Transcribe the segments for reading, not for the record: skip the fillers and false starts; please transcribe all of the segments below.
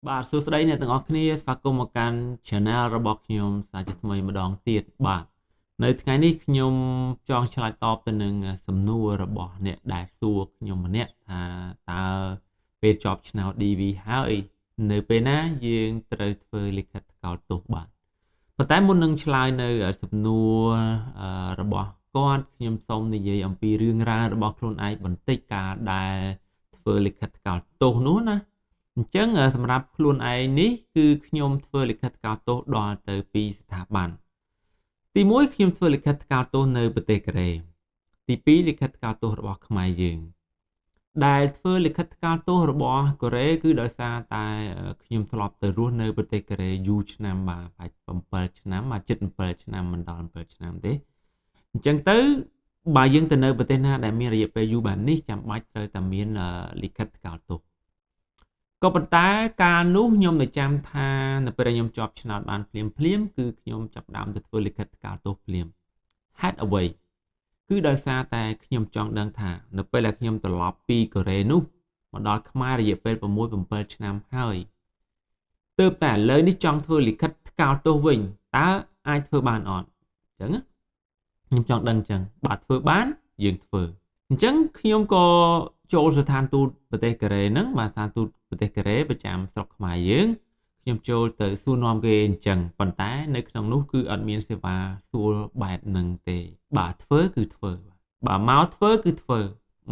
បាទសួស្តីអ្នកទាំងអស់គ្នាស្វាគមន៍មកកាន់ Channel របស់ខ្ញុំសាជាថ្មីម្ដងទៀតបាទនៅថ្ងៃនេះខ្ញុំចង់ឆ្លើយតបទៅនឹងសំណួររបស់អ្នកដែលសួរខ្ញុំម្នាក់ថាតើពេលជាប់ឆ្នោត DV ហើយនៅពេលណាយើងត្រូវធ្វើលិខិតថ្កោលទោសបាទប៉ុន្តែមុននឹងឆ្លើយនៅសំណួររបស់គាត់ខ្ញុំសូមនិយាយអំពីរឿងរ៉ាវរបស់ខ្លួនឯងបន្តិចការដែលធ្វើលិខិតថ្កោលទោសនោះណាអញ្ចឹងសម្រាប់ខ្លួនឯងនេះគឺខ្ញុំធ្វើលិខិតថ្កោលទោសដល់ទៅ2ស្ថាប័នទី1ខ្ញុំធ្វើលិខិតថ្កោលទោសនៅប្រទេសកូរ៉េទី2លិខិតថ្កោលទោសរបស់ខ្មែរយើងដែលធ្វើលិខិតថ្កោលទោសរបស់កូរ៉េគឺដោយសារតែខ្ញុំធ្លាប់ទៅរស់នៅប្រទេសកូរ៉េយូរឆ្នាំបាទ7ឆ្នាំបាទជិត7ឆ្នាំមិនដល់7ឆ្នាំទេអញ្ចឹងទៅបើយើងទៅនៅប្រទេសណាដែលមានរយៈពេលយូរបែបនេះចាំបាច់ត្រូវតែមានលិខិតថ្កោលទោសក៏ប៉ុន្តែកាលនោះខ្ញុំនៅចាំថានៅពេលខ្ញុំជាប់ឆ្នោតបានភ្លាមគឺខ្ញុំចាប់ផ្ដើមទៅធ្វើលិខិតថ្កោលទោសភ្លាមហេតុអ្វីគឺដោយសារតែខ្ញុំចង់ដឹងថានៅពេលដែលខ្ញុំត្រឡប់ពីកូរ៉េនោះមកដល់ខ្មែររយៈពេល6 7ឆ្នាំហើយទើបតែឥឡូវនេះចង់ធ្វើលិខិតថ្កោលទោសវិញតើអាចធ្វើបានអត់អញ្ចឹងខ្ញុំចង់ដឹងអញ្ចឹងបើធ្វើបានយើងធ្វើអញ្ចឹងខ្ញុំក៏ចូលស្ថានទូតប្រទេសកូរ៉េហ្នឹងបាទស្ថានទូតប្រទេសកូរ៉េប្រចាំស្រុកខ្មែរយើងខ្ញុំចូលទៅសួរនាំគេអញ្ចឹងប៉ុន្តែនៅក្នុងនោះគឺអត់មានសេវាសួរបែបហ្នឹងទេបើធ្វើគឺធ្វើបើមកធ្វើគឺធ្វើ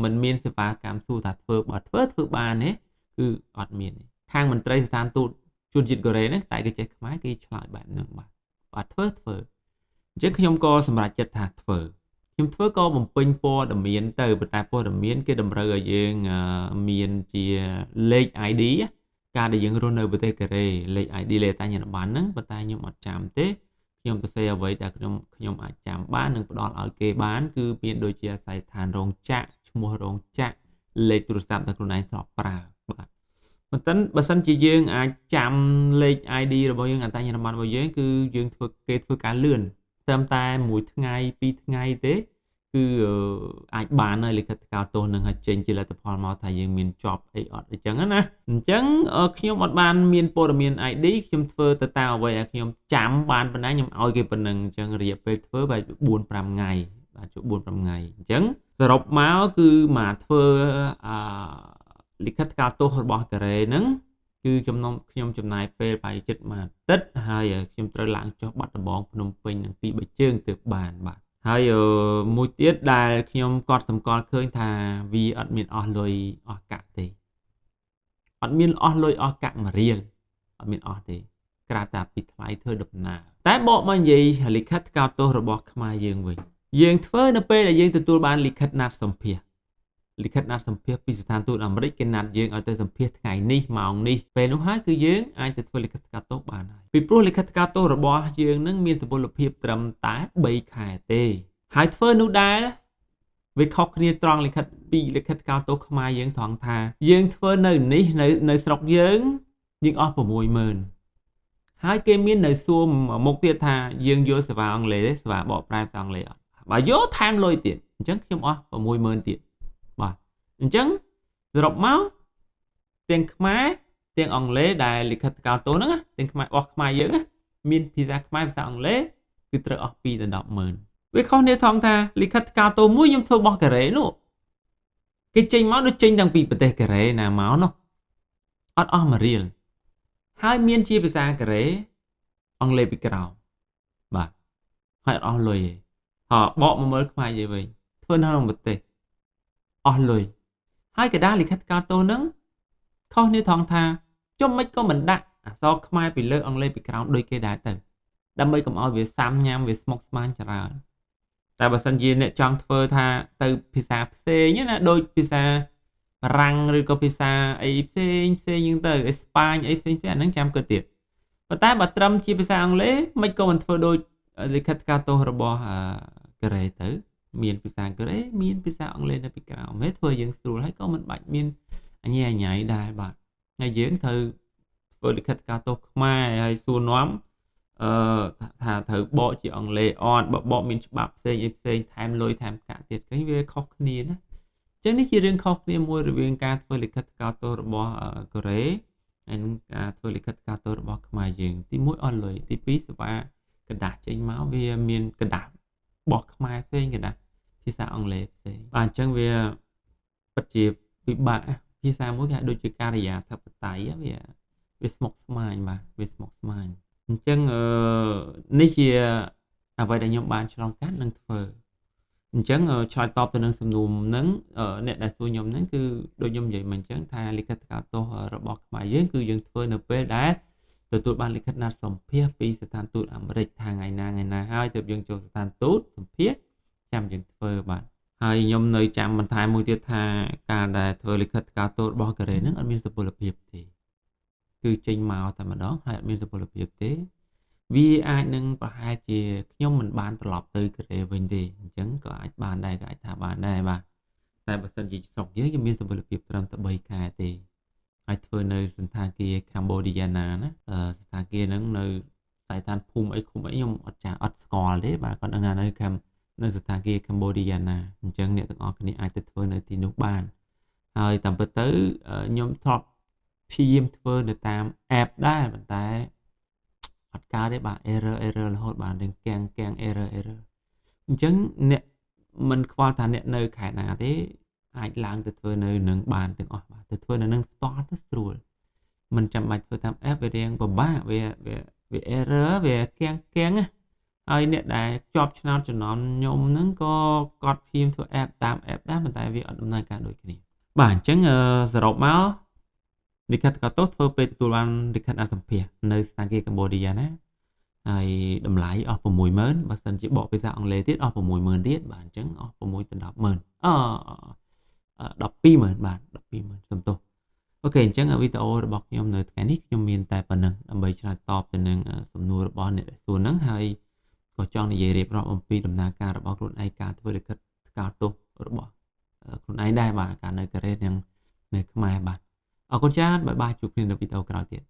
មិនមានសេវាកម្មសួរថាធ្វើបើធ្វើបានទេគឺអត់មានទេខាងមន្ត្រីស្ថានទូតជនជាតិកូរ៉េហ្នឹងតែគេចេះខ្មែរគេឆ្លើយបែបហ្នឹងបាទបើធ្វើអញ្ចឹងខ្ញុំក៏សម្រេចចិត្តថាធ្វើខ្ញុំធ្វើក៏បំពេញព័ត៌មានទៅប៉ុន្តែព័ត៌មានគេតម្រូវឲ្យយើងមានជាលេខ ID ការដែលយើងរស់នៅប្រទេសកូរ៉េលេខ ID លេខអត្តសញ្ញាណប័ណ្ណហ្នឹងប៉ុន្តែខ្ញុំអត់ចាំទេខ្ញុំទៅសេអ្វីដែលខ្ញុំអាចចាំបាននិងផ្ដល់ឲ្យគេបានគឺមានដូចជាអាស័យដ្ឋានរោងចក្រឈ្មោះរោងចក្រលេខទូរស័ព្ទដែលខ្លួនឯងធ្លាប់ប្រើបាទប៉ុន្តែបើសិនជាយើងអាចចាំលេខ ID របស់យើងអត្តសញ្ញាណប័ណ្ណរបស់យើងគឺយើងធ្វើការលឿនត្រឹមតែ1ថ្ងៃ2ថ្ងៃទេគឺអាចបានហើយលិខិតថ្កោលទោសនឹងឲ្យចេញជាលទ្ធផលមកថាយើងមានជាប់អីអត់អញ្ចឹងណាអញ្ចឹងខ្ញុំអត់បានមានព័ត៌មាន ID ខ្ញុំធ្វើទៅតាមអ្វីដែលខ្ញុំចាំបានប៉ុណ្ណាខ្ញុំឲ្យគេប៉ុណ្ណឹងអញ្ចឹងរយៈពេលធ្វើបែប4 5ថ្ងៃបាទជួប4 5ថ្ងៃអញ្ចឹងសរុបមកគឺមកធ្វើលិខិតថ្កោលទោសរបស់កូរ៉េហ្នឹងគឺខ្ញុំចំណាយពេលប្រហែលជិត1អាទិត្យហើយខ្ញុំត្រូវឡើងចុះបាត់ដំបងភ្នំពេញនឹងពីរបីជើងទើបបានបាទហើយមួយទៀតដែលខ្ញុំកត់សម្គាល់ឃើញថាវាអត់មានអស់លុយអស់កាក់ទេអត់មានអស់លុយអស់កាក់1រៀលអត់មានអស់ទេក្រៅតែពីថ្លៃធ្វើដំណើរតែបកមកនិយាយលិខិតថ្កោលទោសរបស់ខ្មែរយើងវិញយើងធ្វើនៅពេលដែលយើងទទួលបានលិខិតណាត់សម្ភាសលិខិតណាត់សម្ភាសពីស្ថានទូតអាមេរិកគេណាត់យើងឲ្យទៅសម្ភាសថ្ងៃនេះម៉ោងនេះពេលនោះហើយគឺយើងអាចទៅធ្វើលិខិតថ្កោលទោសបានហើយពីព្រោះលិខិតថ្កោលទោសរបស់យើងនឹងមានទម្ងន់ភាពត្រឹមតែ3ខែទេហើយធ្វើនោះដែរវាខុសគ្នាត្រង់លិខិតពីលិខិតថ្កោលទោសខ្មែរយើងត្រង់ថាយើងធ្វើនៅនេះនៅស្រុកយើងអស់ 60000 ហើយគេមាននៅសួរមុខទៀតថាយើងយកសេវាអង់គ្លេសទេសេវាបកប្រែភាសាអង់គ្លេសអត់បើយកថែមលុយទៀតអញ្ចឹងខ្ញុំអស់ 60000 ទៀតបាទអញ្ចឹងសរុបមកទាំងខ្មែរទាំងអង់គ្លេសដែលលិខិតថ្កោលទោសហ្នឹងទាំងខ្មែររបស់ខ្មែរយើងមានភាសាខ្មែរភាសាអង់គ្លេសគឺត្រូវអស់2ដល់ 100000វាខុសគ្នាថងថាលិខិតថ្កោលទោសមួយខ្ញុំធ្វើរបស់កូរ៉េនោះគេចេញមកដូចចេញតាំងពីប្រទេសកូរ៉េណាមកនោះអត់អស់1រៀលហើយមានជាភាសាកូរ៉េអង់គ្លេសពីក្រោមបាទហើយអត់អស់លុយទេបកមកមើលខ្មែរយើងវិញធ្វើនៅក្នុងប្រទេសអស់លុយហើយកដាលិខិតថ្កោលទោសហ្នឹងខុសគ្នាថងថាចុះមិនក៏មិនដាក់អក្សរខ្មែរពីលើអង់គ្លេសពីក្រោមដូចគេដែរទៅដើម្បីកុំឲ្យវាសាំញ៉ាំវាស្មុគស្មាញច្រើនតែបើសិនជាអ្នកចង់ធ្វើថាទៅភាសាផ្សេងណាដូចភាសាបារាំងឬក៏ភាសាអីផ្សេងហ្នឹងទៅអេស្ប៉ាញអីផ្សេងអាហ្នឹងចាំគិតទៀតប៉ុន្តែបើត្រឹមជាភាសាអង់គ្លេសមិនក៏មិនធ្វើដូចលិខិតថ្កោលទោសរបស់កូរ៉េទៅមានភាសាកូរ៉េមានភាសាអង់គ្លេសនៅពីក្រោមហេតុធ្វើយើងស្រួលហើយក៏មិនបាច់មានអញ៉ៃដែរបាទហើយយើងត្រូវធ្វើលិខិតថ្កោលទោសខ្មែរហើយសួរនាំថាត្រូវបកជាអង់គ្លេសអត់បើបកមានច្បាប់ផ្សេងថែមលុយថែមកាក់ទៀតឃើញវាខុសគ្នាណាអញ្ចឹងនេះជារឿងខុសគ្នាមួយរវាងការធ្វើលិខិតថ្កោលទោសរបស់កូរ៉េ ហើយនឹងការធ្វើលិខិតថ្កោលទោសរបស់ខ្មែរយើងទី1អស់លុយទី2សេវាกระดาษចេញមកវាមានកระดาษរបស់ខ្មែរផ្សេងกระดาษភាសាអង់គ្លេសផ្សេងបាទអញ្ចឹងវាពិតជាពិបាកភាសាមួយគេហៅដូចជាការិយាធិបតេយ្យវាស្មុគស្មាញបាទវាស្មុគស្មាញអញ្ចឹងនេះជាអ្វីដែលខ្ញុំបានឆ្លងកាត់និងធ្វើអញ្ចឹងឆ្លើយតបទៅនឹងសំណួរហ្នឹងអ្នកដែលសួរខ្ញុំហ្នឹងគឺដូចខ្ញុំនិយាយមិញអញ្ចឹងថាលិខិតថ្កោលទោសរបស់ខ្មែរយើងគឺយើងធ្វើនៅពេលដែលទទួលបានលិខិតណាត់សម្ភាសន៍ពីស្ថានទូតអាមេរិកថាថ្ងៃណាហើយទើបយើងចូលស្ថានទូតសម្ភាសន៍ចាំយើងធ្វើបាទហើយខ្ញុំនៅចាំបន្ថែមមួយទៀតថាការដែលធ្វើលិខិតថ្កោលទោសរបស់កូរ៉េហ្នឹងអត់មានសុពលភាពទេគឺចេញមកតែម្ដងហើយអត់មានសុពលភាពទេវាអាចនឹងប្រហែលជាខ្ញុំមិនបានត្រឡប់ទៅកូរ៉េវិញទេអញ្ចឹងក៏អាចបានដែរក៏អាចថាបានដែរបាទតែបើសិនជាស្រុកយើងមានសុពលភាពត្រឹមតែ3ខែទេហើយធ្វើនៅសន្តាគារ Cambodia ណាសន្តាគារហ្នឹងនៅខ្សែឋានភូមិអីឃុំអីខ្ញុំអត់ស្គាល់ទេបាទគាត់ដឹងថានៅសន្តាគារ Cambodia ណាអញ្ចឹងអ្នកទាំងអស់គ្នាអាចទៅធ្វើនៅទីនោះបានហើយតាមពិតទៅខ្ញុំធ្លាប់ព្យាយាមធ្វើនៅតាម app ដែរប៉ុន្តែអត់កើតទេបាទ error រហូតបាទនឹងកាំង error អញ្ចឹងអ្នកមិនខ្វល់ថាអ្នកនៅខេត្តណាទេអាចឡើងទៅធ្វើនៅនឹងបានទាំងអស់បាទទៅធ្វើនៅនឹងផ្ទាល់ទៅស្រួលមិនចាំបាច់ធ្វើតាម app វារៀងពិបាកវា error វាកាំងណាហើយអ្នកដែលជាប់ឆ្នោតចំណោមខ្ញុំហ្នឹងក៏គាត់ព្យាយាមធ្វើ app តាម app ដែរប៉ុន្តែវាអត់ដំណើរការដូចគ្នាបាទអញ្ចឹងសរុបមកលិខិតថ្កោលទោសធ្វើពេលទទួលបានលិខិតអសម្ភាសន៍នៅសន្តាគារ Cambodia ណាហើយតម្លៃអស់ 60000 បើសិនជាបកភាសាអង់គ្លេសទៀតអស់ 60000 ទៀតបាទអញ្ចឹងអស់ 6 ទៅ 100,000 120,000 បាទ 120,000 សំទោសអូខេអញ្ចឹងវីដេអូរបស់ខ្ញុំនៅថ្ងៃនេះខ្ញុំមានតែប៉ុណ្្នឹងដើម្បីឆ្លើយតបទៅនឹងសំណួររបស់អ្នកដែលសួរហ្នឹងហើយក៏ចង់និយាយរៀបរាប់អំពីដំណើរការរបស់ខ្លួនឯងការធ្វើលិខិតថ្កោលទោសរបស់ខ្លួនឯងដែរបាទការនៅកូរ៉េនិងនៅខ្មែរបាទអរគុណច្រើនបាយបាយជួបគ្នានៅវីដេអូក្រោយទៀត